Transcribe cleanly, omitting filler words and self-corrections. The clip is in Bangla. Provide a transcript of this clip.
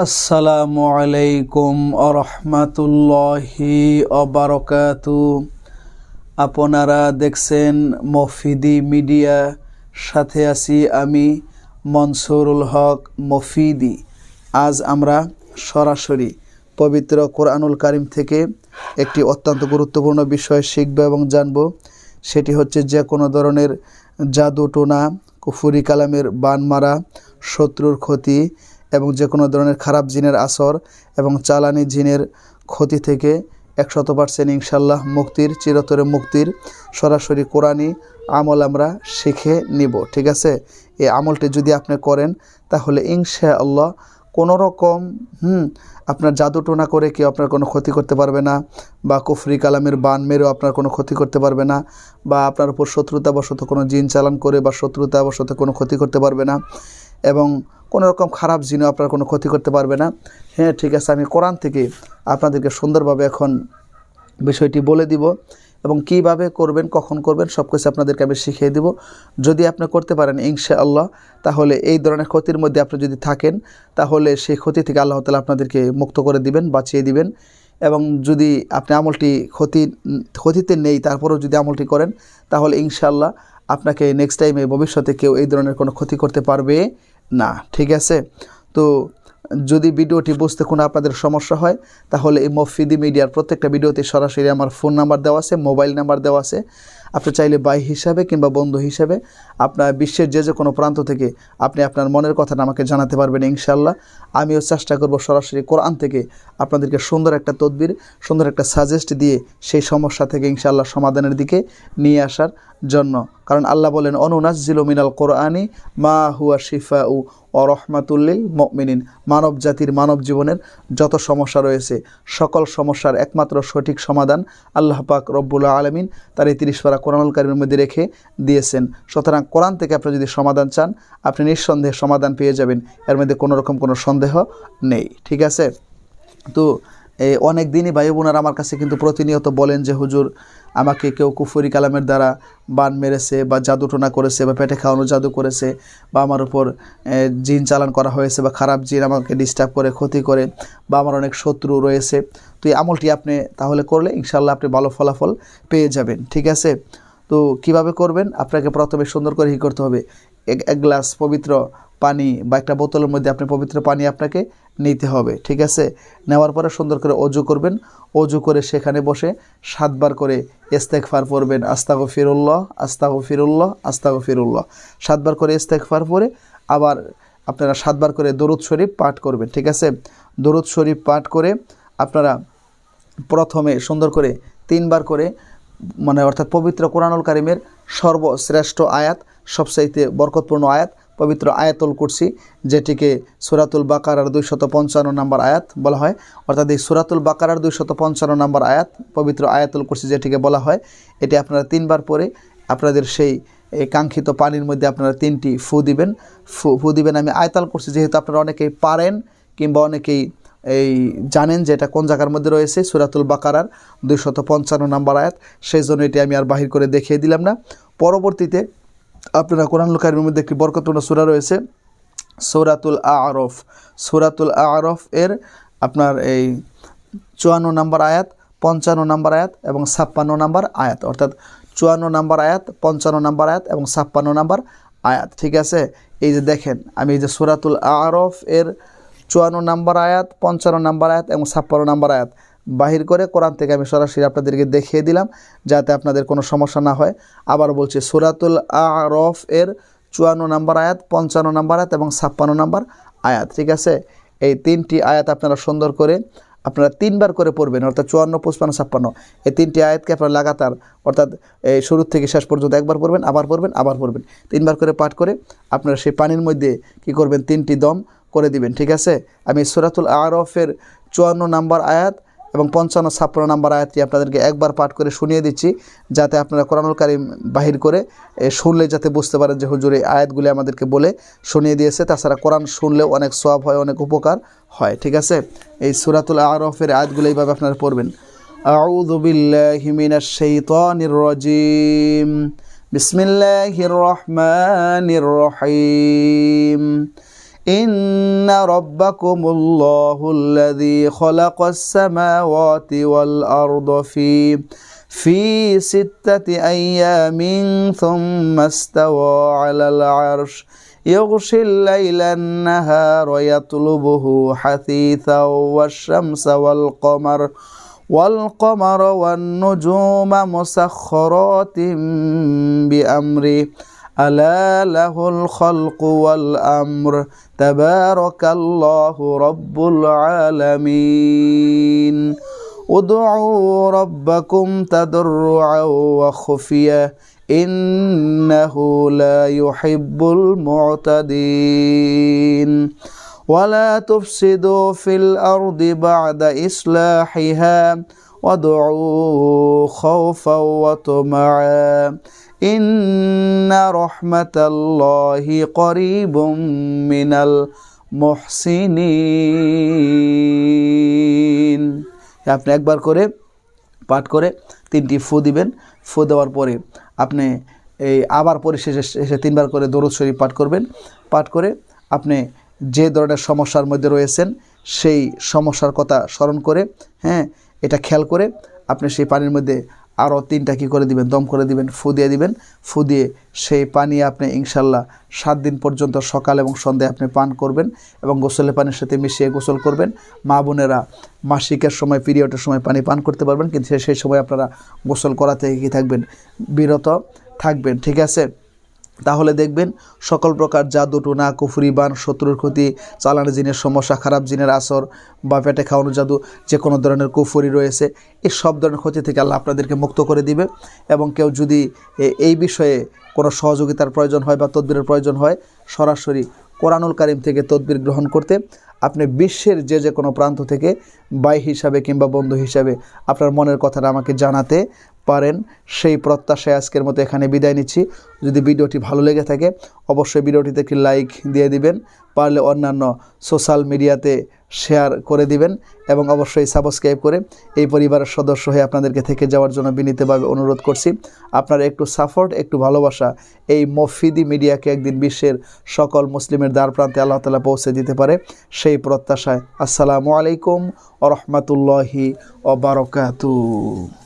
আসসালামু আলাইকুম আরহামাতুল্লাহি অবারকাতু। আপনারা দেখছেন মফিদি মিডিয়া, সাথে আছি আমি মনসুরুল হক মফিদি। আজ আমরা সরাসরি পবিত্র কোরআনুল কারিম থেকে একটি অত্যন্ত গুরুত্বপূর্ণ বিষয় শিখব এবং জানব। সেটি হচ্ছে যে কোনো ধরনের জাদু টোনা, কুফুরি কালামের বান মারা, শত্রুর ক্ষতি এবং যে কোনো ধরনের খারাপ জিনের আসর এবং চালানি জিনের ক্ষতি থেকে 100% ইনশাল্লাহ মুক্তির, চিরতরে মুক্তির সরাসরি কোরআনী আমল আমরা শিখে নিব। ঠিক আছে, এই আমলটি যদি আপনি করেন তাহলে ইনশাআল্লাহ কোনো রকম আপনার জাদু টোনা করে কেউ আপনার কোনো ক্ষতি করতে পারবে না, বা কুফরি কালামের বান মেরেও আপনার কোনো ক্ষতি করতে পারবে না, বা আপনার উপর শত্রুতাবশত কোনো জিন চালান করে বা শত্রুতাবশত কোনো ক্ষতি করতে পারবে না, এবং কোনো রকম খারাপ জিনও আপনার কোনো ক্ষতি করতে পারবে না। হ্যাঁ, ঠিক আছে, আমি কোরআন থেকে আপনাদেরকে সুন্দরভাবে এখন বিষয়টি বলে দিব এবং কিভাবে করবেন, কখন করবেন, সব কিছু আপনাদেরকে আমি শিখিয়ে দিব। যদি আপনি করতে পারেন ইনশাআল্লাহ, তাহলে এই ধরনের ক্ষতির মধ্যে আপনি যদি থাকেন তাহলে সেই ক্ষতি থেকে আল্লাহ তাআলা আপনাদেরকে মুক্ত করে দিবেন, বাঁচিয়ে দিবেন। এবং যদি আপনি আমলটি ক্ষতিতে নেই তারপরেও যদি আমলটি করেন তাহলে ইনশাআল্লাহ আপনাকে নেক্সট টাইমে ভবিষ্যতে কেউ এই ধরনের কোনো ক্ষতি করতে পারবে না। ঠিক আছে, তো যদি ভিডিওটি বুঝতে কোনো আপনাদের সমস্যা হয় তাহলে এই মফিদি মিডিয়ার প্রত্যেকটা ভিডিওতে সরাসরি আমার ফোন নাম্বার দেওয়া আছে, মোবাইল নাম্বার দেওয়া আছে। আপনি চাইলে ভাই হিসাবে কিংবা বন্ধু হিসাবে আপনার বিশ্বের যে কোনো প্রান্ত থেকে আপনি আপনার মনের কথাটা আমাকে জানাতে পারবেন ইনশাআল্লাহ। আমিও চেষ্টা করব সরাসরি কোরআন থেকে আপনাদেরকে সুন্দর একটা তদবির, সুন্দর একটা সাজেস্ট দিয়ে সেই সমস্যা থেকে ইনশাআল্লাহ সমাধানের দিকে নিয়ে আসার জন্য। কারণ আল্লাহ বলেন, অনুনাজ্জিলু মিনাল কোরআনি মা হুয়া শিফাউ ও রহমাতুল লিল মুমিনিন। মানব জাতির, মানব জীবনের যত সমস্যা রয়েছে সকল সমস্যার একমাত্র সঠিক সমাধান আল্লাহ পাক রব্বুল আলামিন তার এই 30 পারা কোরআনুল কারীমের মধ্যে রেখে দিয়েছেন। সুতরাং কোরআন থেকে আপনি যদি সমাধান চান আপনি নিঃসন্দেহে সমাধান পেয়ে যাবেন, এর মধ্যে কোনো রকম কোনো সন্দেহ নেই। ঠিক আছে, তো অনেক দিনই ভাই বোনারা আমার কাছে কিন্তু প্রতিনিয়ত বলেন যে হুজুর, আমাকে কেউ কুফরি কালামের দ্বারা বান মেরেছে বা জাদু টোনা করেছে বা পেটে খাওয়ানো জাদু করেছে, বা আমার উপর জিন চালান করা হয়েছে, বা খারাপ জিন আমাকে ডিস্টার্ব করে, ক্ষতি করে, বা আমার অনেক শত্রু রয়েছে। তো এই আমলটি আপনি তাহলে করলে ইনশাআল্লাহ আপনি ভালো ফলাফল পেয়ে যাবেন। ঠিক আছে, তো কিভাবে করবেন? আপনাকে প্রথমে সুন্দর করে করতে হবে, এক গ্লাস পবিত্র পানি বা একটা বোতলের মধ্যে আপনি পবিত্র পানি আপনাকে নিতে হবে। ঠিক আছে, নেওয়ার পরে সুন্দর করে অজু করবেন। অজু করে সেখানে বসে 7 বার করে ইস্তেগফার পড়বেন, আস্তাগফিরুল্লাহ আস্তাগফিরুল্লাহ আস্তাগফিরুল্লাহ। 7 বার করে ইস্তেগফার পড়ে আবার আপনারা 7 বার করে দরুদ শরীফ পাঠ করবেন। ঠিক আছে, দরুদ শরীফ পাঠ করে আপনারা প্রথমে সুন্দর করে 3 বার করে অর্থাৎ পবিত্র কোরআনুল কারীমের সর্বশ্রেষ্ঠ আয়াত, সবচাইতে বরকতপূর্ণ আয়াত পবিত্র আয়াতুল কুরসি, যেটিকে সূরাতুল বাকারার 255 নম্বর আয়াত বলা হয়। অর্থাৎ এই সূরাতুল বাকারার 255 নম্বর আয়াত পবিত্র আয়াতুল কুরসি যেটিকে বলা হয়, এটি আপনারা 3 বার পরে আপনাদের সেই কাঙ্ক্ষিত পানির মধ্যে আপনারা 3টি ফু দিবেন। আমি আয়াতুল কুরসি যেহেতু আপনারা অনেকেই পারেন কিংবা অনেকেই জানেন যে এটা কোন জায়গার মধ্যে রয়েছে, সূরাতুল বাকারার 255 নম্বর আয়াত, সেই জন্য এটি আমি আর বাহির করে দেখিয়ে দিলাম না। পরবর্তীতে আপনারা কোরআনুল কারীমের মধ্যে একটি বরকতপূর্ণ সূরা রয়েছে সূরাতুল আ'রাফ। সূরাতুল আ'রাফ এর আপনার 54 নম্বর আয়াত, 55 নম্বর আয়াত এবং 56 নম্বর আয়াত, অর্থাৎ 54 নম্বর আয়াত, 55 নম্বর আয়াত এবং 56 নম্বর আয়াত। ঠিক আছে, এই যে দেখেন আমি এই যে সূরাতুল আ'রাফ এর 54 নম্বর আয়াত, 55 নম্বর আয়াত এবং 56 নম্বর আয়াত বাহির করে কোরআন থেকে আমি সরাসরি আপনাদেরকে দেখিয়ে দিলাম যাতে আপনাদের কোনো সমস্যা না হয়। আবার বলছি, সূরাতুল আ'রাফ এর 54 নম্বর আয়াত, 55 নম্বর আয়াত এবং 56 নম্বর আয়াত। ঠিক আছে, এই 3টি আয়াত আপনারা সুন্দর করে আপনারা 3 বার করে পড়বেন, অর্থাৎ 54, 55, 56 এই 3টি আয়াতকে আপনারা লাগাতার, অর্থাৎ এই শুরু থেকে শেষ পর্যন্ত একবার পড়বেন, আবার পড়বেন, আবার পড়বেন, 3 বার করে পাঠ করে আপনারা সেই পানির মধ্যে কি করবেন, 3টি দম করে দিবেন। ঠিক আছে, আমি সূরাতুল আ'রাফের 54 নম্বর আয়াত এবং 55, 56 নম্বর আয়াতটি আপনাদেরকে একবার পাঠ করে শুনিয়ে দিচ্ছি, যাতে আপনারা কোরআনুল কারীম বাহির করে শুনলে যাতে বুঝতে পারেন যে হুজুর এই আয়াতগুলি আমাদেরকে বলে শুনিয়ে দিয়েছে। তাছাড়া কোরআন শুনলেও অনেক সওয়াব হয়, অনেক উপকার হয়। ঠিক আছে, এই সূরাতুল আ'রাফের আয়াতগুলো এইভাবে আপনারা পড়বেন। আউযু বিল্লাহি মিনাশ শাইতানির রাজীম, বিসমিল্লাহির রহমানির রহিম। إن ربكم الله الذي خلق السماوات والأرض في 6 أيام ثم استوى على العرش يغشي الليل النهار يطلبه حثيثا والشمس والقمر والنجوم مسخرات بأمره ألا له الخلق والأمر تبارك الله رب العالمين ادعوا ربكم تضرعا وخفيا إنه لا يحب المعتدين ولا تفسدوا في الأرض بعد إصلاحها وادعوا خوفا وطمعا إن رحمة الله قريب من المحسنين। আপনি একবার করে পাঠ করে 3টি ফু দিবেন। ফু দেওয়ার পরে আপনি এই আবার পরিশেষে এসে 3বার করে দরুদ শরীফ পাঠ করবেন। পাঠ করে আপনি যে ধরনের সমস্যার মধ্যে রয়েছেন সেই সমস্যার কথা স্মরণ করে, হ্যাঁ, এটা খেয়াল করে আপনি সেই পানির মধ্যে আরও 3টা কী করে দিবেন, দম করে দিবেন, ফু দিয়ে দিবেন। ফু দিয়ে সেই পানি আপনি ইনশাল্লাহ 7 দিন পর্যন্ত সকাল এবং সন্ধ্যায় আপনি পান করবেন এবং গোসলের পানির সাথে মিশিয়ে গোসল করবেন। মা বোনেরা মাসিকের সময়, পিরিয়ডের সময় পানি পান করতে পারবেন, কিন্তু সেই সময় আপনারা গোসল করা থেকে কী থাকবেন, বিরত থাকবেন। ঠিক আছে? তাহলে দেখবেন সকল প্রকার জাদু টুনা, কুফরি বান, শত্রুর ক্ষতি, চালানো জিনের সমস্যা, খারাপ জিনের আসর বা পেটে খাওয়ানো জাদু, যে কোনো ধরনের কুফরি রয়েছে, এই সব ধরনের ক্ষতি থেকে আল্লাহ আপনাদেরকে মুক্ত করে দিবে। এবং কেউ যদি এই বিষয়ে কোনো সহযোগিতার প্রয়োজন হয় বা তদবিরের প্রয়োজন হয়, সরাসরি কোরআনুল কারীম থেকে তদবির গ্রহণ করতে আপনি বিশ্বের যে কোনো প্রান্ত থেকে ভাই হিসাবে কিংবা বন্ধু হিসাবে আপনার মনের কথাটা আমাকে জানাতে পারেন। সেই প্রত্যাশায় আজকের মতো এখানে বিদায় নিচ্ছি। যদি ভিডিওটি ভালো লেগে থাকে অবশ্যই ভিডিওটিতে একটি লাইক দিয়ে দিবেন, পারলে অন্যান্য সোশ্যাল মিডিয়াতে শেয়ার করে দিবেন এবং অবশ্যই সাবস্ক্রাইব করে এই পরিবারের সদস্য হয়ে আপনাদেরকে থেকে যাওয়ার জন্য বিনীতভাবে অনুরোধ করছি। আপনার একটু সাপোর্ট, একটু ভালোবাসা এই মফিদি মিডিয়াকে একদিন বিশ্বের সকল মুসলিমের দ্বার প্রান্তে আল্লাহ তাআলা পৌঁছে দিতে পারে, সেই প্রত্যাশায় আসসালামু আলাইকুম ওয়া রাহমাতুল্লাহি ওয়া বারাকাতুহু।